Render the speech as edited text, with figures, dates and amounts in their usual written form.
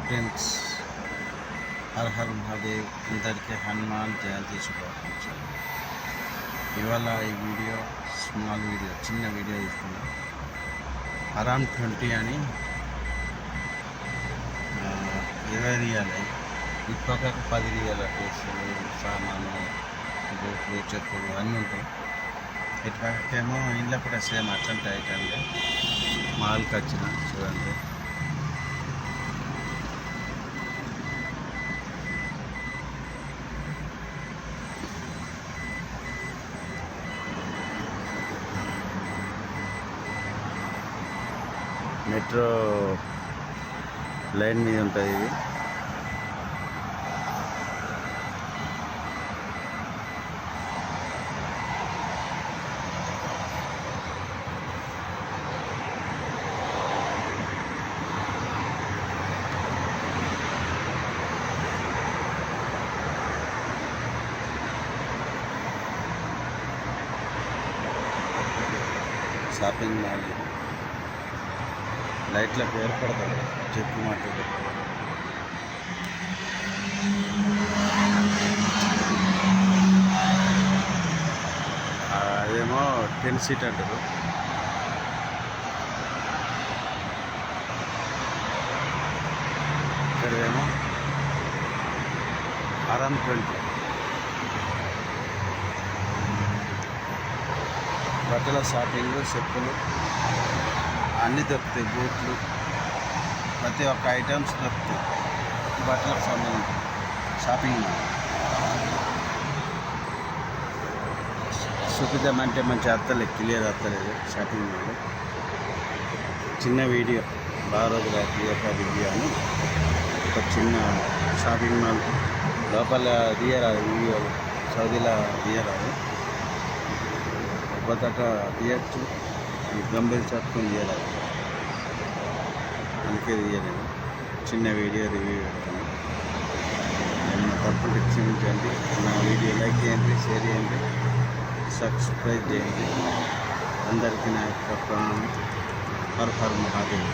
Friends, her her Mahadev. అందరికీ హనుమాన్ జయంతి శుభాకాంక్షలు. ఇవాళ ఈ వీడియో స్మాల్ వీడియో, చిన్న వీడియో ఇస్తున్నా. అరౌండ్ 20 అని 20 రియాలి, ఇప్పటికి 10 రియాల డ్రెస్సులు, సామాను, బూట్లు, చెప్పులు అన్నీ ఉంటాయి. ఇటుపక్కకేమో ఇంట్లో కూడా సేమ్ అట్లాంటి ఐటమ్లే. మాల్కి వచ్చిన చూడండి. మెట్రో లైన్ మీద ఉంటుంది ఇది. షాపింగ్ మాల్ ఇది. లైట్లకు ఏర్పడతాడు చెప్పు మాటలు. అదేమో 10 సీట్ అంటారు. ఇక్కడేమో అరౌండ్ 20. బట్టల షాపింగ్, చెప్పులు అన్నీ దొరుకుతాయి. బూట్లు, ప్రతి ఒక్క ఐటమ్స్ దొరుకుతాయి. బట్టలకు సంబంధించి షాపింగ్ మాల్. చూపిద్దామంటే మంచి అత్తలేదు, క్లియర్ అత్తలేదు షాపింగ్ మాల్. చిన్న వీడియో, బాగా రోజులు క్లియర్ రివ్యూ అని ఒక చిన్న షాపింగ్ మాల్. లోపల తీయరాదు వీడియోలు, సౌదీలో తీయరాదు. బతక తీయచ్చు, గంభీర చట్టుకొని తీయరాదు, అందుకే తీయలేదు. చిన్న వీడియో రివ్యూ పెడతాను. ఏమైనా తప్పులు క్షమించండి. నా వీడియో లైక్ చేయండి, షేర్ చేయండి, సబ్స్క్రైబ్ చేయండి. అందరికీ నా యొక్క ప్రాణం. Her her Mahadev.